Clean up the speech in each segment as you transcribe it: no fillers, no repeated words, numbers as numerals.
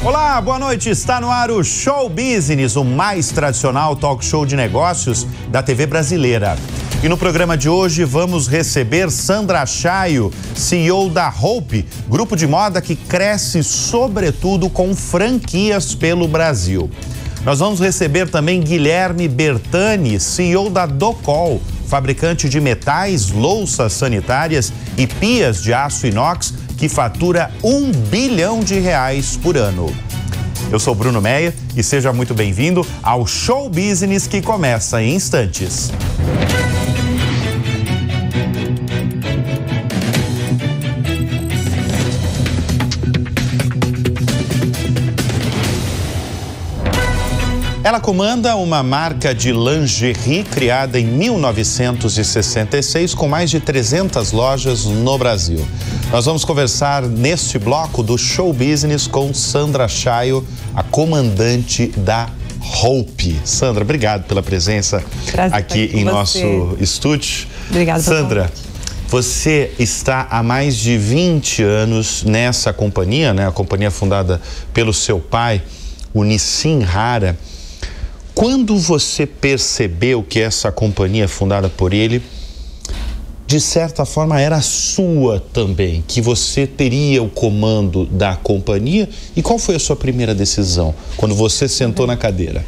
Olá, boa noite. Está no ar o Show Business, o mais tradicional talk show de negócios da TV brasileira. E no programa de hoje vamos receber Sandra Chaio, CEO da Hope, grupo de moda que cresce sobretudo com franquias pelo Brasil. Nós vamos receber também Guilherme Bertani, CEO da Docol, fabricante de metais, louças sanitárias e pias de aço inox, que fatura R$1 bilhão por ano. Eu sou Bruno Meyer e seja muito bem-vindo ao Show Business, que começa em instantes. Ela comanda uma marca de lingerie criada em 1966 com mais de 300 lojas no Brasil. Nós vamos conversar neste bloco do Show Business com Sandra Chaio, a comandante da Hope. Sandra, obrigado pela presença aqui em nosso estúdio. Obrigada, Sandra. Você está há mais de 20 anos nessa companhia, né? A companhia fundada pelo seu pai, o Nissin Rara. Quando você percebeu que essa companhia fundada por ele, de certa forma, era sua também, que você teria o comando da companhia? E qual foi a sua primeira decisão, quando você sentou na cadeira?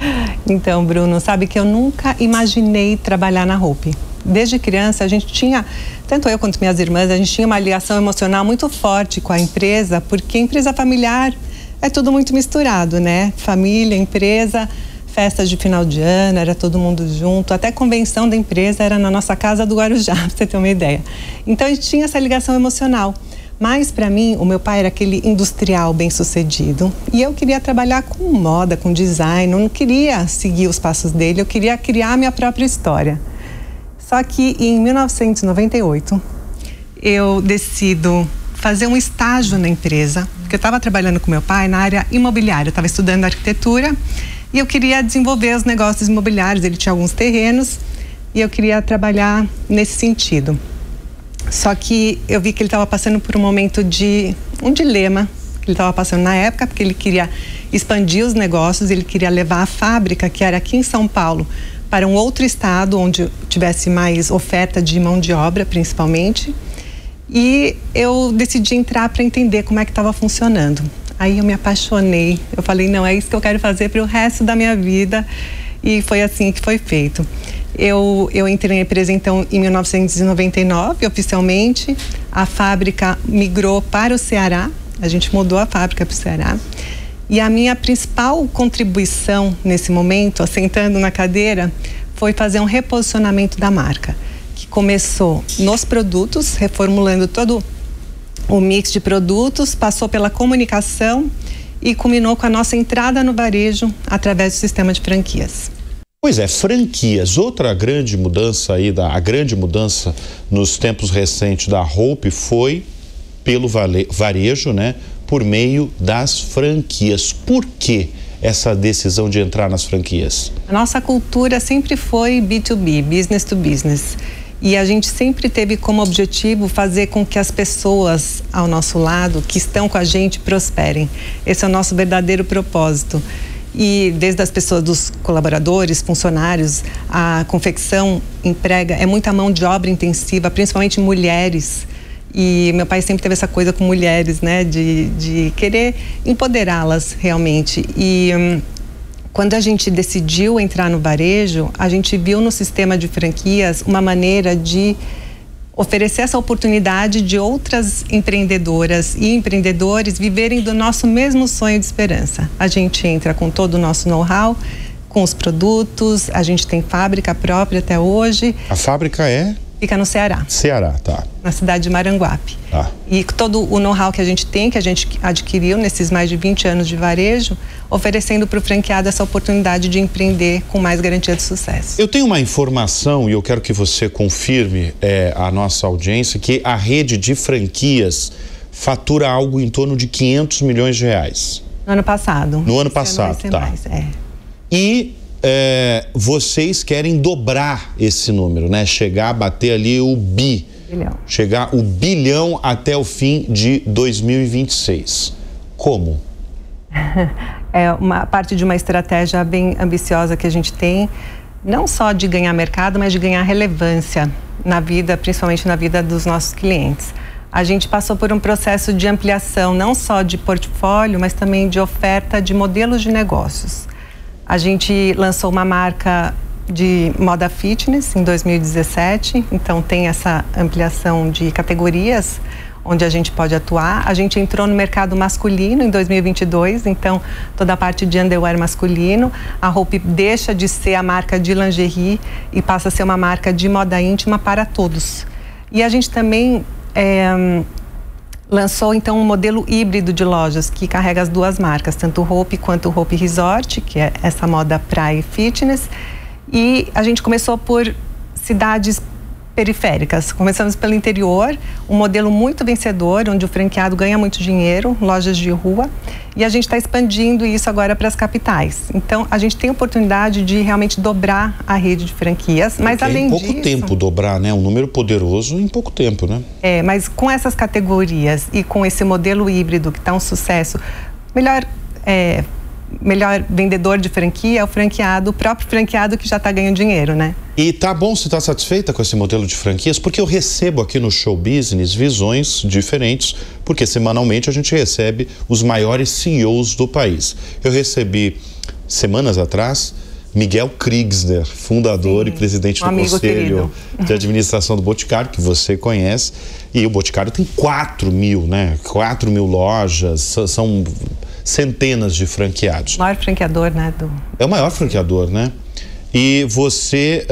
Então, Bruno, sabe que eu nunca imaginei trabalhar na Hope. Desde criança, a gente tinha, tanto eu quanto minhas irmãs, a gente tinha uma ligação emocional muito forte com a empresa, porque a empresa familiar é tudo muito misturado, né? Família, empresa, festas de final de ano, era todo mundo junto, até a convenção da empresa era na nossa casa do Guarujá, pra você ter uma ideia. Então a gente tinha essa ligação emocional. Mas para mim, o meu pai era aquele industrial bem-sucedido e eu queria trabalhar com moda, com design, eu não queria seguir os passos dele, eu queria criar a minha própria história. Só que em 1998, eu decido fazer um estágio na empresa, porque eu estava trabalhando com meu pai na área imobiliária, eu estava estudando arquitetura, e eu queria desenvolver os negócios imobiliários, ele tinha alguns terrenos e eu queria trabalhar nesse sentido. Só que eu vi que ele estava passando por um momento de um dilema que ele estava passando na época, porque ele queria expandir os negócios, ele queria levar a fábrica, que era aqui em São Paulo, para um outro estado onde tivesse mais oferta de mão de obra, principalmente. E eu decidi entrar para entender como é que estava funcionando. Aí eu me apaixonei, eu falei, não, é isso que eu quero fazer para o resto da minha vida, e foi assim que foi feito. Eu entrei na empresa, então, em 1999, oficialmente. A fábrica migrou para o Ceará, a gente mudou a fábrica para o Ceará. E a minha principal contribuição nesse momento, assentando na cadeira, foi fazer um reposicionamento da marca, que começou nos produtos, reformulando todo o mix de produtos, passou pela comunicação e culminou com a nossa entrada no varejo através do sistema de franquias. Pois é, franquias. Outra grande mudança aí, a grande mudança nos tempos recentes da Hope foi pelo varejo, né? Por meio das franquias. Por que essa decisão de entrar nas franquias? A nossa cultura sempre foi B2B, business to business. E a gente sempre teve como objetivo fazer com que as pessoas ao nosso lado, que estão com a gente, prosperem. Esse é o nosso verdadeiro propósito. E desde as pessoas, dos colaboradores, funcionários, a confecção emprega, é muita mão de obra intensiva, principalmente mulheres. E meu pai sempre teve essa coisa com mulheres, né, de querer empoderá-las realmente. E quando a gente decidiu entrar no varejo, a gente viu no sistema de franquias uma maneira de oferecer essa oportunidade de outras empreendedoras e empreendedores viverem do nosso mesmo sonho de esperança. A gente entra com todo o nosso know-how, com os produtos, a gente tem fábrica própria até hoje. A fábrica é? Fica no Ceará. Ceará, tá. Na cidade de Maranguape. Tá. E todo o know-how que a gente tem, que a gente adquiriu nesses mais de 20 anos de varejo, oferecendo para o franqueado essa oportunidade de empreender com mais garantia de sucesso. Eu tenho uma informação e eu quero que você confirme a nossa audiência, que a rede de franquias fatura algo em torno de R$500 milhões. No ano passado. No ano passado, tá. Mais, E vocês querem dobrar esse número, né? Chegar a bater ali o bilhão. Chegar o bilhão até o fim de 2026. Como? É uma parte de uma estratégia bem ambiciosa que a gente tem, não só de ganhar mercado, mas de ganhar relevância na vida, principalmente na vida dos nossos clientes. A gente passou por um processo de ampliação, não só de portfólio, mas também de oferta de modelos de negócios. A gente lançou uma marca de moda fitness em 2017, então tem essa ampliação de categorias onde a gente pode atuar. A gente entrou no mercado masculino em 2022, então toda a parte de underwear masculino. A Hope deixa de ser a marca de lingerie e passa a ser uma marca de moda íntima para todos. E a gente também lançou então um modelo híbrido de lojas que carrega as duas marcas, tanto o Hope quanto o Hope Resort, que é essa moda praia e fitness. E a gente começou por cidades periféricas. Começamos pelo interior, um modelo muito vencedor, onde o franqueado ganha muito dinheiro, lojas de rua, e a gente está expandindo isso agora para as capitais. Então, a gente tem a oportunidade de realmente dobrar a rede de franquias, mas além disso... Em pouco tempo dobrar, né? Um número poderoso em pouco tempo, né? Mas com essas categorias e com esse modelo híbrido que está um sucesso, melhor vendedor de franquia é o franqueado, o próprio franqueado que já está ganhando dinheiro, né? E tá bom, você está satisfeita com esse modelo de franquias? Porque eu recebo aqui no Show Business visões diferentes, porque semanalmente a gente recebe os maiores CEOs do país. Eu recebi, semanas atrás, Miguel Kriegsner, fundador e presidente do Conselho de Administração do Boticário, que você conhece. E o Boticário tem 4 mil, né? 4 mil lojas, são centenas de franqueados. O maior franqueador, né? É o maior franqueador, né? E você,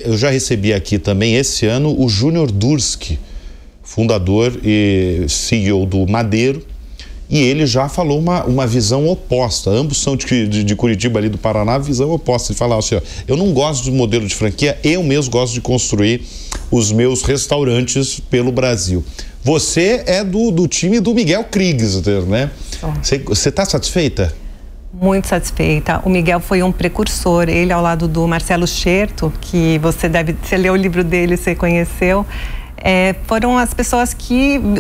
eu já recebi aqui também esse ano o Júnior Durski, fundador e CEO do Madeiro, e ele já falou uma visão oposta. Ambos são de Curitiba, ali do Paraná, visão oposta. Ele fala assim, ó, eu não gosto do modelo de franquia, eu mesmo gosto de construir os meus restaurantes pelo Brasil. Você é do time do Miguel Kriegsner, né? Você está satisfeita? Muito satisfeita. O Miguel foi um precursor, ele ao lado do Marcelo Scherto, que você leu o livro dele, você conheceu, foram as pessoas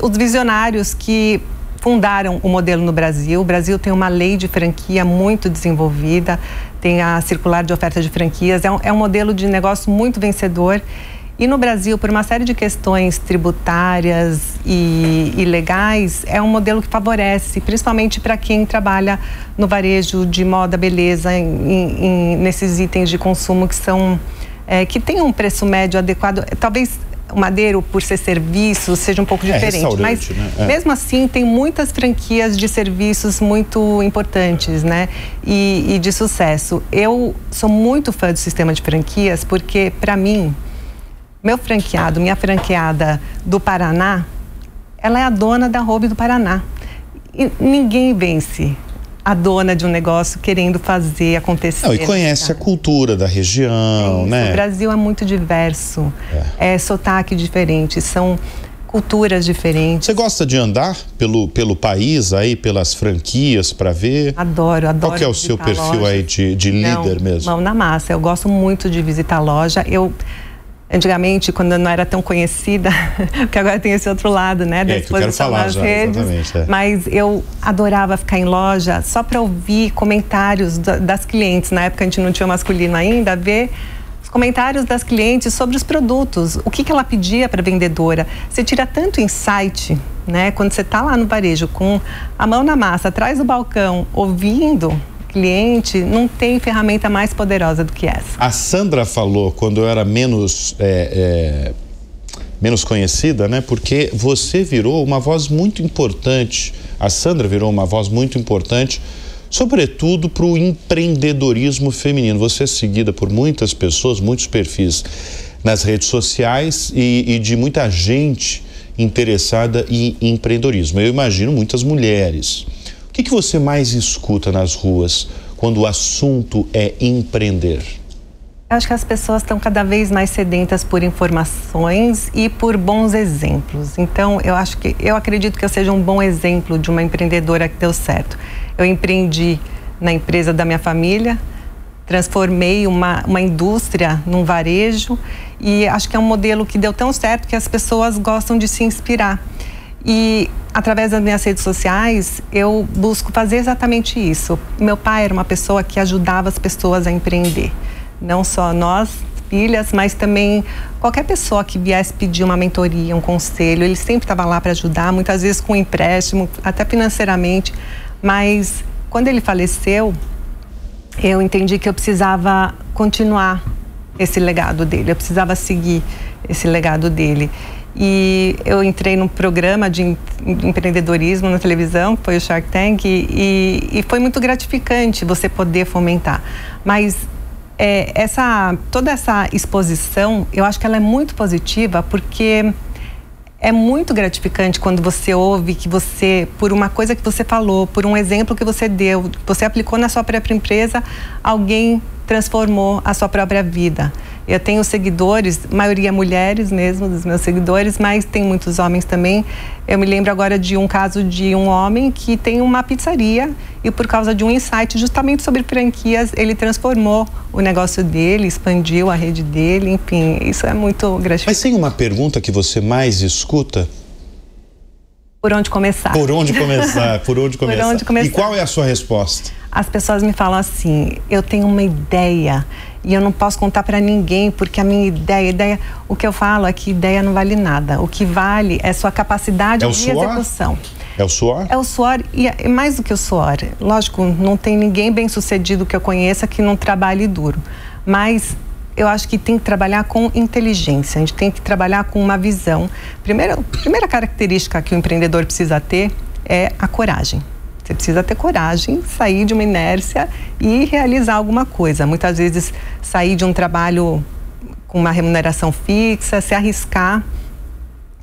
os visionários que fundaram o modelo no Brasil. O Brasil tem uma lei de franquia muito desenvolvida, tem a circular de oferta de franquias, é um modelo de negócio muito vencedor. E no Brasil, por uma série de questões tributárias e legais, é um modelo que favorece, principalmente para quem trabalha no varejo de moda, beleza, nesses itens de consumo que tem um preço médio adequado. Talvez o Madeiro, por ser serviço, seja um pouco diferente, mas né? Mesmo assim tem muitas franquias de serviços muito importantes, né? E de sucesso. Eu sou muito fã do sistema de franquias porque, para mim, minha franqueada do Paraná, ela é a dona da Hope do Paraná. E ninguém vence a dona de um negócio querendo fazer acontecer. Não, e conhece a cultura da região, né? O Brasil é muito diverso, é sotaque diferente, são culturas diferentes. Você gosta de andar pelo país aí, pelas franquias para ver? Adoro. Qual que é o seu perfil lojas aí de líder mesmo? Mão na massa, eu gosto muito de visitar loja. Antigamente, quando eu não era tão conhecida, porque agora tem esse outro lado, né, da exposição nas redes, mas eu adorava ficar em loja só para ouvir comentários das clientes. Na época a gente não tinha masculino ainda, ver os comentários das clientes sobre os produtos, o que ela pedia para a vendedora. Você tira tanto insight, né, quando você está lá no varejo com a mão na massa, atrás do balcão, ouvindo cliente, não tem ferramenta mais poderosa do que essa. A Sandra falou, quando eu era menos conhecida, né? Porque você virou uma voz muito importante, a Sandra virou uma voz muito importante, sobretudo para o empreendedorismo feminino. Você é seguida por muitas pessoas, muitos perfis nas redes sociais e de muita gente interessada em empreendedorismo. Eu imagino muitas mulheres. O que você mais escuta nas ruas quando o assunto é empreender? Eu acho que as pessoas estão cada vez mais sedentas por informações e por bons exemplos. Então, eu acredito que eu seja um bom exemplo de uma empreendedora que deu certo. Eu empreendi na empresa da minha família, transformei uma indústria num varejo e acho que é um modelo que deu tão certo que as pessoas gostam de se inspirar. E através das minhas redes sociais, eu busco fazer exatamente isso. Meu pai era uma pessoa que ajudava as pessoas a empreender. Não só nós, filhas, mas também qualquer pessoa que viesse pedir uma mentoria, um conselho, ele sempre estava lá para ajudar, muitas vezes com empréstimo, até financeiramente. Mas quando ele faleceu, eu entendi que eu precisava continuar esse legado dele, eu precisava seguir esse legado dele. E eu entrei num programa de empreendedorismo na televisão, que foi o Shark Tank, e foi muito gratificante você poder fomentar. Mas toda essa exposição, eu acho que ela é muito positiva, porque é muito gratificante quando você ouve que você, por uma coisa que você falou, por um exemplo que você deu, você aplicou na sua própria empresa, alguém transformou a sua própria vida. Eu tenho seguidores, maioria mulheres mesmo, dos meus seguidores, mas tem muitos homens também. Eu me lembro agora de um caso de um homem que tem uma pizzaria e por causa de um insight justamente sobre franquias, ele transformou o negócio dele, expandiu a rede dele, enfim, isso é muito gratificante. Mas tem uma pergunta que você mais escuta? Por onde começar? Por onde começar? Por onde começar? Por onde começar? E qual é a sua resposta? As pessoas me falam assim, eu tenho uma ideia e eu não posso contar para ninguém porque a minha ideia, o que eu falo é que ideia não vale nada. O que vale é sua capacidade de execução. É o suor? É o suor e é mais do que o suor. Lógico, não tem ninguém bem sucedido que eu conheça que não trabalhe duro. Mas eu acho que tem que trabalhar com inteligência, a gente tem que trabalhar com uma visão. Primeira característica que o empreendedor precisa ter é a coragem. Você precisa ter coragem, sair de uma inércia e realizar alguma coisa. Muitas vezes sair de um trabalho com uma remuneração fixa, se arriscar.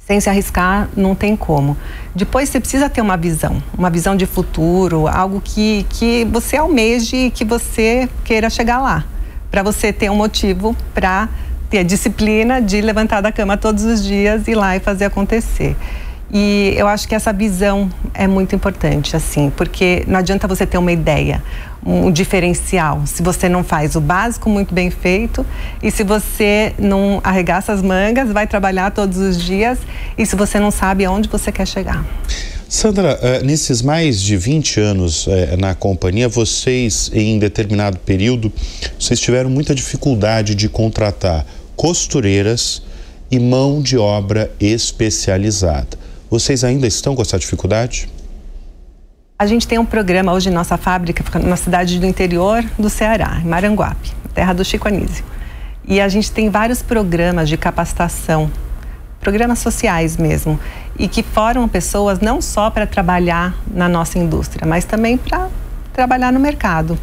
Sem se arriscar, não tem como. Depois você precisa ter uma visão de futuro, algo que você almeje e que você queira chegar lá. Para você ter um motivo para ter a disciplina de levantar da cama todos os dias, ir lá e fazer acontecer. E eu acho que essa visão é muito importante, assim, porque não adianta você ter uma ideia, um diferencial, se você não faz o básico muito bem feito e se você não arregaça as mangas, vai trabalhar todos os dias e se você não sabe aonde você quer chegar. Sandra, nesses mais de 20 anos na companhia, vocês, em determinado período, vocês tiveram muita dificuldade de contratar costureiras e mão de obra especializada. Vocês ainda estão com essa dificuldade? A gente tem um programa hoje, nossa fábrica fica na cidade do interior do Ceará, em Maranguape, terra do Chico Anísio. E a gente tem vários programas de capacitação, programas sociais mesmo, e que formam pessoas não só para trabalhar na nossa indústria, mas também para trabalhar no mercado.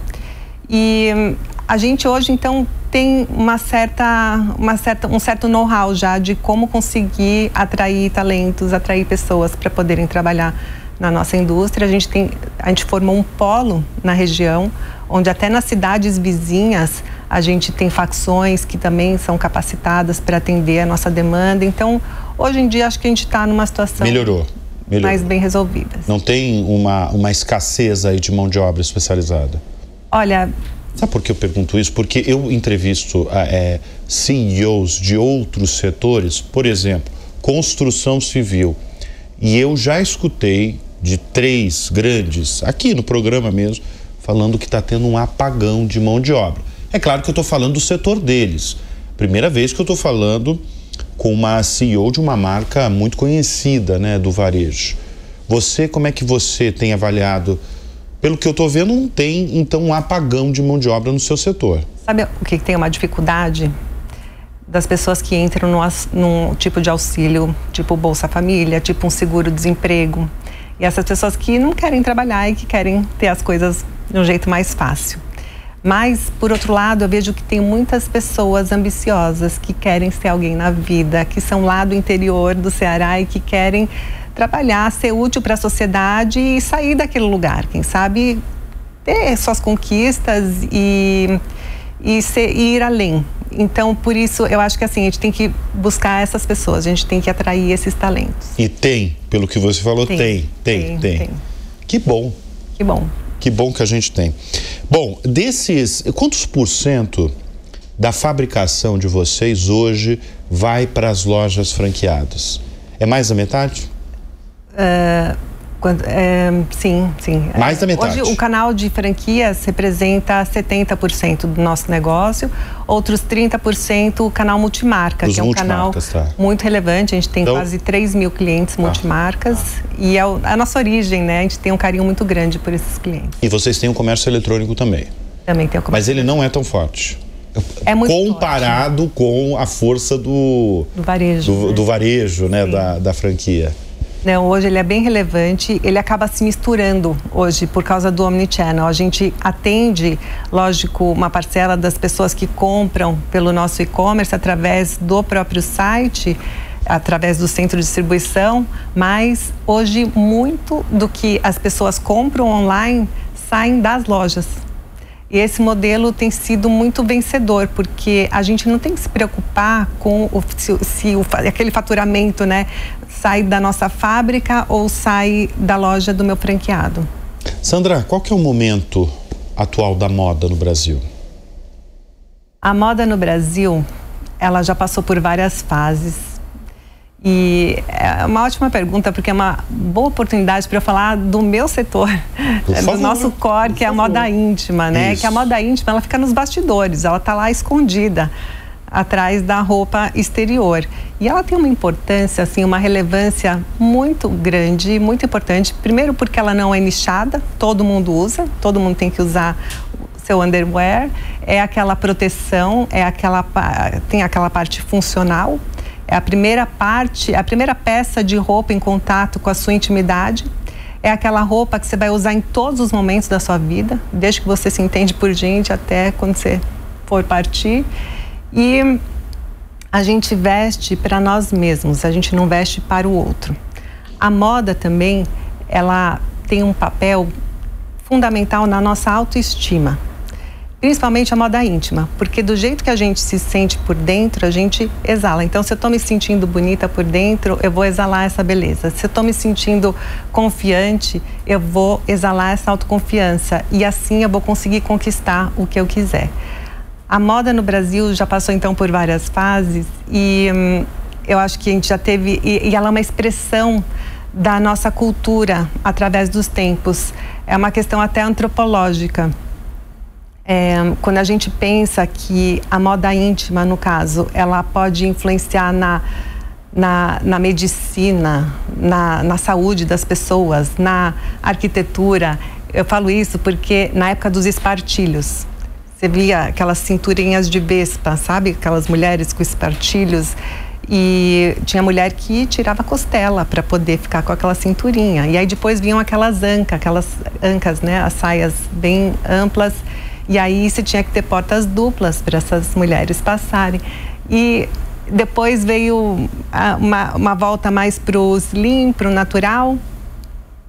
E a gente hoje, então, tem um certo know-how já de como conseguir atrair talentos, atrair pessoas para poderem trabalhar na nossa indústria. A gente formou um polo na região, onde até nas cidades vizinhas a gente tem facções que também são capacitadas para atender a nossa demanda. Então, hoje em dia, acho que a gente está numa situação Melhorou. mais bem resolvida. Não tem uma escassez aí de mão de obra especializada? Olha... Sabe por que eu pergunto isso? Porque eu entrevisto CEOs de outros setores, por exemplo, construção civil, e eu já escutei de 3 grandes, aqui no programa mesmo, falando que está tendo um apagão de mão de obra. É claro que eu estou falando do setor deles. Primeira vez que eu estou falando com uma CEO de uma marca muito conhecida, né, do varejo. Como é que você tem avaliado? Pelo que eu estou vendo, não tem, então, um apagão de mão de obra no seu setor. Sabe o que tem uma dificuldade? Das pessoas que entram num tipo de auxílio, tipo Bolsa Família, tipo um seguro-desemprego. E essas pessoas que não querem trabalhar e que querem ter as coisas de um jeito mais fácil. Mas, por outro lado, eu vejo que tem muitas pessoas ambiciosas que querem ser alguém na vida, que são lá do interior do Ceará e que querem trabalhar, ser útil para a sociedade e sair daquele lugar, quem sabe ter suas conquistas e ir além. Então, por isso, eu acho que assim, a gente tem que buscar essas pessoas, a gente tem que atrair esses talentos. E tem, pelo que você falou, tem. Que bom. Que bom. Que bom que a gente tem. Bom, quantos % da fabricação de vocês hoje vai para as lojas franqueadas? É mais da metade? Sim. Mais da metade. Hoje o canal de franquias representa 70% do nosso negócio, outros 30% o canal multimarca, que é um canal muito relevante. A gente tem quase 3 mil clientes multimarcas e é a nossa origem, né? A gente tem um carinho muito grande por esses clientes. E vocês têm um comércio eletrônico também? Também tem o comércio. Mas ele não é tão forte. É muito comparado forte, com a força do varejo, do varejo, né? Da franquia. Não, hoje ele é bem relevante, ele acaba se misturando hoje por causa do Omnichannel. A gente atende, lógico, uma parcela das pessoas que compram pelo nosso e-commerce através do próprio site, através do centro de distribuição, mas hoje muito do que as pessoas compram online saem das lojas. E esse modelo tem sido muito vencedor, porque a gente não tem que se preocupar com aquele faturamento, né, sai da nossa fábrica ou sai da loja do meu franqueado. Sandra, qual que é o momento atual da moda no Brasil? A moda no Brasil, ela já passou por várias fases. E é uma ótima pergunta, porque é uma boa oportunidade para eu falar do meu setor, do nosso core, que é a moda íntima, né? Isso. Que a moda íntima, ela fica nos bastidores, ela está lá escondida, atrás da roupa exterior. E ela tem uma importância, assim, uma relevância muito grande, muito importante. Primeiro porque ela não é nichada, todo mundo usa, todo mundo tem que usar seu underwear, é aquela proteção, tem aquela parte funcional. É a primeira peça de roupa em contato com a sua intimidade. É aquela roupa que você vai usar em todos os momentos da sua vida, desde que você se entende por gente até quando você for partir. E a gente veste para nós mesmos, a gente não veste para o outro. A moda também, ela tem um papel fundamental na nossa autoestima. Principalmente a moda íntima, porque do jeito que a gente se sente por dentro, a gente exala. Então, se eu estou me sentindo bonita por dentro, eu vou exalar essa beleza. Se eu estou me sentindo confiante, eu vou exalar essa autoconfiança. E assim eu vou conseguir conquistar o que eu quiser. A moda no Brasil já passou, então, por várias fases e eu acho que a gente já teve... E ela é uma expressão da nossa cultura através dos tempos. É uma questão até antropológica. Quando a gente pensa que a moda íntima, no caso, ela pode influenciar na medicina, na saúde das pessoas, na arquitetura. Eu falo isso porque na época dos espartilhos, você via aquelas cinturinhas de vespa, sabe? Aquelas mulheres com espartilhos. E tinha mulher que tirava a costela para poder ficar com aquela cinturinha. E aí depois vinham aquelas ancas, né? As saias bem amplas. E aí você tinha que ter portas duplas para essas mulheres passarem. E depois veio uma volta mais para o slim, para o natural,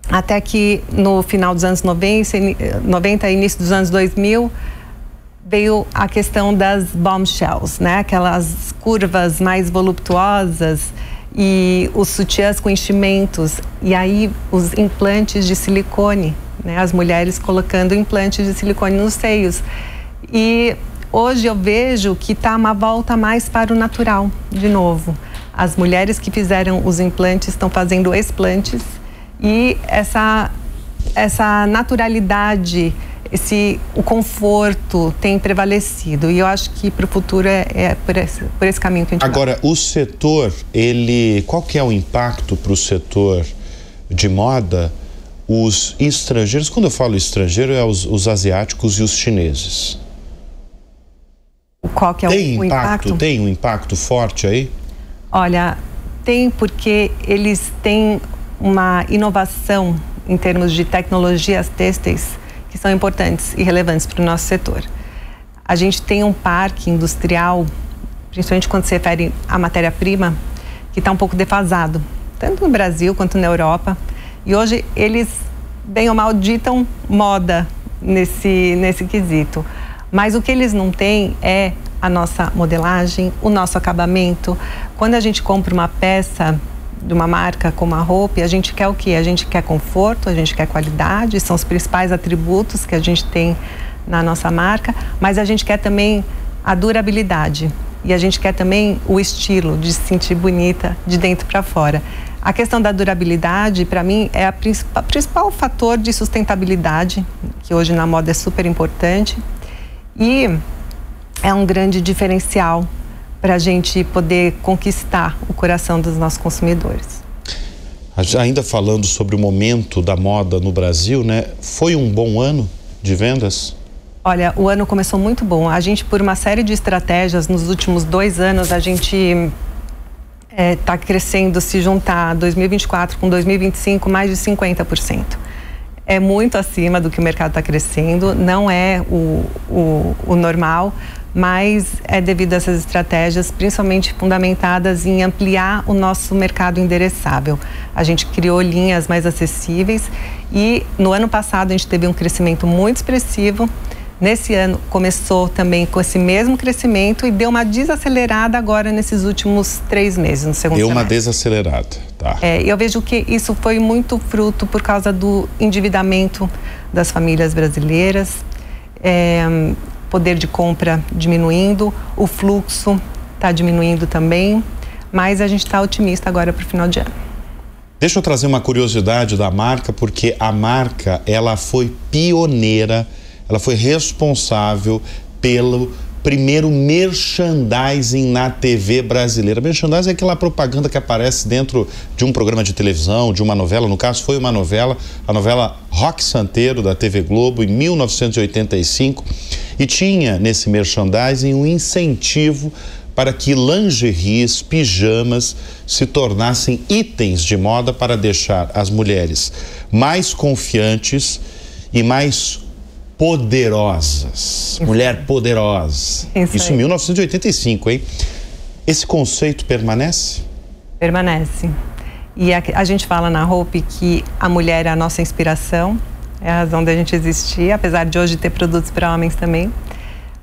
até que no final dos anos 90 início dos anos 2000, veio a questão das bombshells, né? Aquelas curvas mais voluptuosas e os sutiãs com enchimentos. E aí os implantes de silicone, né? As mulheres colocando implantes de silicone nos seios. E hoje eu vejo que está uma volta mais para o natural, de novo. As mulheres que fizeram os implantes estão fazendo explantes e essa naturalidade, o conforto tem prevalecido. E eu acho que para o futuro é por esse caminho que a gente vai. Agora, o setor, qual que é o impacto para o setor de moda? Os estrangeiros, quando eu falo estrangeiro, é os asiáticos e os chineses. Qual que é o impacto? Tem um impacto forte aí? Olha, tem, porque eles têm uma inovação em termos de tecnologias têxteis que são importantes e relevantes para o nosso setor. A gente tem um parque industrial, principalmente quando se refere à matéria-prima, que está um pouco defasado, tanto no Brasil quanto na Europa. E hoje eles, bem ou mal, ditam moda nesse quesito. Mas o que eles não têm é a nossa modelagem, o nosso acabamento. Quando a gente compra uma peça de uma marca como a Hope, a gente quer o quê? A gente quer conforto, a gente quer qualidade, são os principais atributos que a gente tem na nossa marca, mas a gente quer também a durabilidade. E a gente quer também o estilo de se sentir bonita de dentro para fora. A questão da durabilidade, para mim, é o principal fator de sustentabilidade, que hoje na moda é super importante. E é um grande diferencial para a gente poder conquistar o coração dos nossos consumidores. Ainda falando sobre o momento da moda no Brasil, né? Foi um bom ano de vendas? Olha, o ano começou muito bom. A gente, por uma série de estratégias, nos últimos 2 anos, a gente está crescendo, se juntar 2024 com 2025, mais de 50%. É muito acima do que o mercado está crescendo, não é o normal, mas é devido a essas estratégias, principalmente fundamentadas em ampliar o nosso mercado endereçável. A gente criou linhas mais acessíveis e no ano passado a gente teve um crescimento muito expressivo. Nesse ano começou também com esse mesmo crescimento e deu uma desacelerada agora nesses últimos 3 meses, no segundo semestre. Deu uma desacelerada, tá. Eu vejo que isso foi muito fruto por causa do endividamento das famílias brasileiras, poder de compra diminuindo, o fluxo está diminuindo também, mas a gente está otimista agora para o final de ano. Deixa eu trazer uma curiosidade da marca, porque a marca, ela foi pioneira, ela foi responsável pelo primeiro merchandising na TV brasileira. Merchandising é aquela propaganda que aparece dentro de um programa de televisão, de uma novela. No caso, foi uma novela, a novela Roque Santeiro, da TV Globo, em 1985. E tinha nesse merchandising um incentivo para que lingeries, pijamas se tornassem itens de moda para deixar as mulheres mais confiantes e mais poderosas. Mulher poderosa. Isso em 1985, hein? Esse conceito permanece? Permanece. E a gente fala na Hope que a mulher é a nossa inspiração, é a razão da gente existir, apesar de hoje ter produtos para homens também.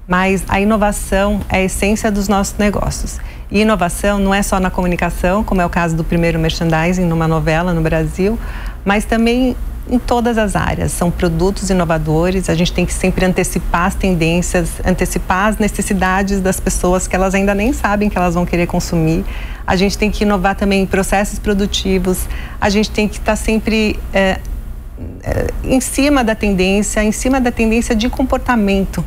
Mas a inovação é a essência dos nossos negócios. E inovação não é só na comunicação, como é o caso do primeiro merchandising numa novela no Brasil, mas também em todas as áreas. São produtos inovadores, a gente tem que sempre antecipar as tendências, antecipar as necessidades das pessoas que elas ainda nem sabem que elas vão querer consumir. A gente tem que inovar também em processos produtivos, a gente tem que estar sempre em cima da tendência de comportamento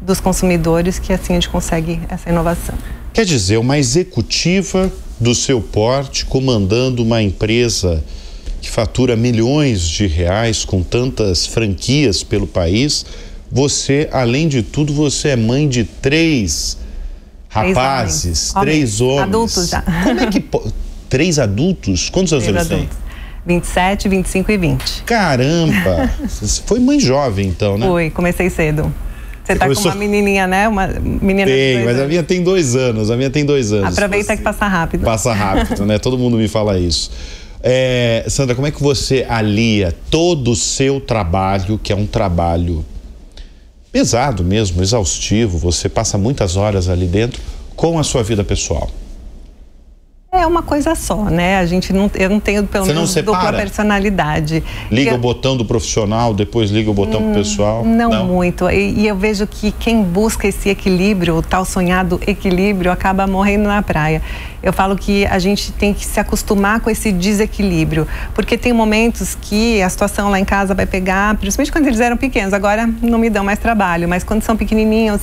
dos consumidores, que assim a gente consegue essa inovação. Quer dizer, uma executiva do seu porte, comandando uma empresa que fatura milhões de reais com tantas franquias pelo país, você, além de tudo, você é mãe de 3 rapazes, 3 homens. Adultos já. Como é que 3 adultos? Quantos anos eles têm? 27, 25 e 20. Caramba! Você foi mãe jovem, então, né? Fui, comecei cedo. Você tá com uma menininha, né? Uma menina de 2 anos. Mas a minha tem 2 anos, Aproveita que passa rápido. Passa rápido, né? Todo mundo me fala isso. Sandra, como é que você alia todo o seu trabalho, que é um trabalho pesado mesmo, exaustivo, você passa muitas horas ali dentro, com a sua vida pessoal? É uma coisa só, né? Eu não tenho pelo menos dupla personalidade. Liga o botão do profissional, depois liga o botão pro pessoal? Não muito. E eu vejo que quem busca esse equilíbrio, o tal sonhado equilíbrio, acaba morrendo na praia. Eu falo que a gente tem que se acostumar com esse desequilíbrio, porque tem momentos que a situação lá em casa vai pegar, principalmente quando eles eram pequenos, agora não me dão mais trabalho, mas quando são pequenininhos,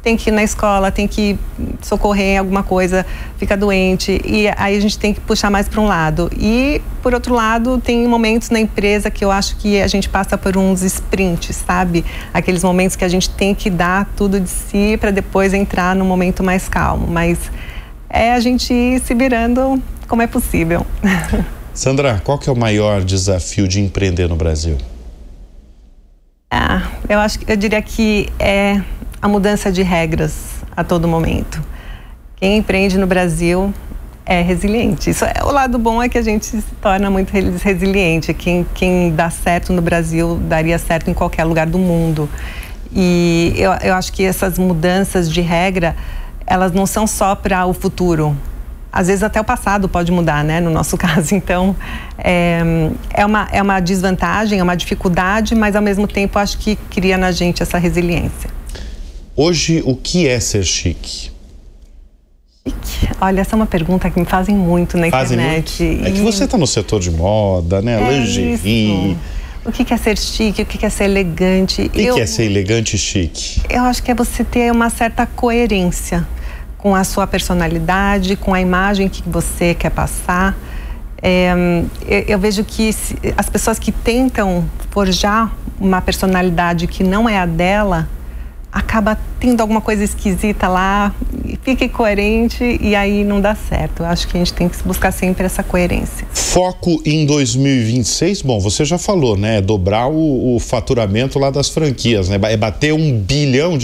tem que ir na escola, tem que socorrer alguma coisa, fica doente, e aí a gente tem que puxar mais para um lado. E, por outro lado, tem momentos na empresa que eu acho que a gente passa por uns sprints, sabe? Aqueles momentos que a gente tem que dar tudo de si para depois entrar num momento mais calmo. Mas é a gente ir se virando como é possível. Sandra, qual que é o maior desafio de empreender no Brasil? Eu diria que é a mudança de regras a todo momento. Quem empreende no Brasil é resiliente. O lado bom é que a gente se torna muito resiliente. Quem dá certo no Brasil daria certo em qualquer lugar do mundo. E eu acho que essas mudanças de regra, elas não são só para o futuro. Às vezes até o passado pode mudar, né? No nosso caso. Então, é uma desvantagem, é uma dificuldade, mas ao mesmo tempo acho que cria na gente essa resiliência. Hoje, o que é ser chique? Chique? Olha, essa é uma pergunta que me fazem muito na internet. Muito? É que você está no setor de moda, né? Lingerie. Isso. O que é ser chique? O que é ser elegante? O que é ser elegante e chique? Eu acho que é você ter uma certa coerência com a sua personalidade, com a imagem que você quer passar. Eu vejo que as pessoas que tentam forjar uma personalidade que não é a dela, acaba tendo alguma coisa esquisita lá, fique coerente e aí não dá certo. Eu acho que a gente tem que buscar sempre essa coerência. Foco em 2026, bom, você já falou, né? Dobrar o faturamento lá das franquias, né? É bater R$1 bilhão?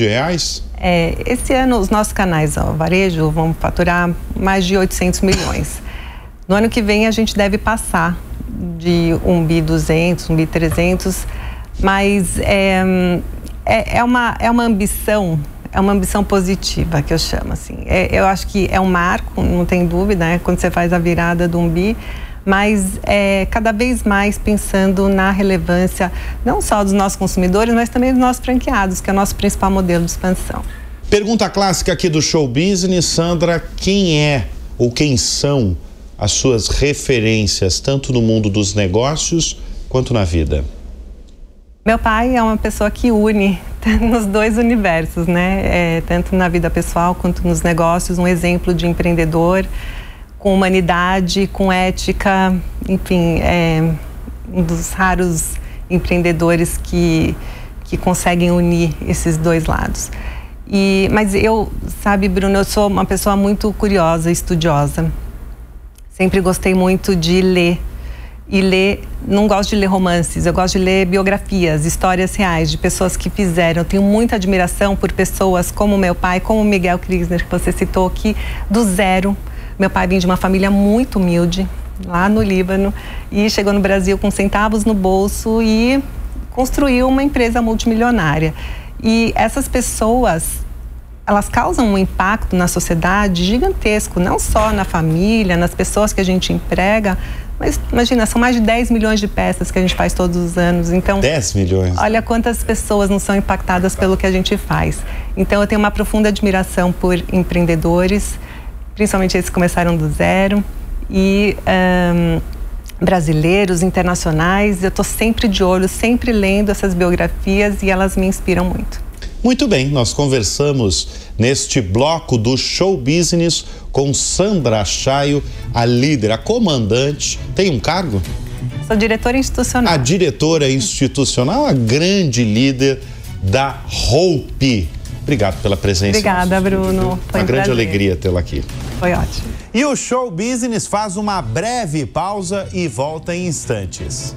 Esse ano os nossos canais, varejo, vão faturar mais de 800 milhões. No ano que vem a gente deve passar de R$1.200, R$1.300, mas é uma ambição positiva que eu chamo assim. Eu acho que é um marco, não tem dúvida, né? Quando você faz a virada do 1 bi, mas cada vez mais pensando na relevância não só dos nossos consumidores, mas também dos nossos franqueados, que é o nosso principal modelo de expansão. Pergunta clássica aqui do Show Business, Sandra, quem é ou quem são as suas referências, tanto no mundo dos negócios quanto na vida? Meu pai é uma pessoa que une nos dois universos, né? Tanto na vida pessoal quanto nos negócios, um exemplo de empreendedor, com humanidade, com ética, enfim, um dos raros empreendedores que conseguem unir esses dois lados. Mas sabe, Bruno, eu sou uma pessoa muito curiosa, estudiosa. Sempre gostei muito de ler. Não gosto de ler romances, eu gosto de ler biografias, histórias reais de pessoas que fizeram. Eu tenho muita admiração por pessoas como meu pai, como Miguel Krisner, que você citou, que do zero. Meu pai vinha de uma família muito humilde, lá no Líbano, e chegou no Brasil com centavos no bolso e construiu uma empresa multimilionária. E essas pessoas, elas causam um impacto na sociedade gigantesco, não só na família, nas pessoas que a gente emprega, mas imagina, são mais de 10 milhões de peças que a gente faz todos os anos. Então, 10 milhões? Olha quantas pessoas não são impactadas pelo que a gente faz. Então, eu tenho uma profunda admiração por empreendedores, principalmente esses que começaram do zero, e brasileiros, internacionais. Eu estou sempre de olho, sempre lendo essas biografias e elas me inspiram muito. Muito bem, nós conversamos neste bloco do Show Business com Sandra Chaio, a líder, a comandante. Tem um cargo? Sou diretora institucional. A diretora institucional, a grande líder da Hope. Obrigado pela presença. Obrigada, Bruno. Foi uma grande alegria tê-la aqui. Foi ótimo. E o Show Business faz uma breve pausa e volta em instantes.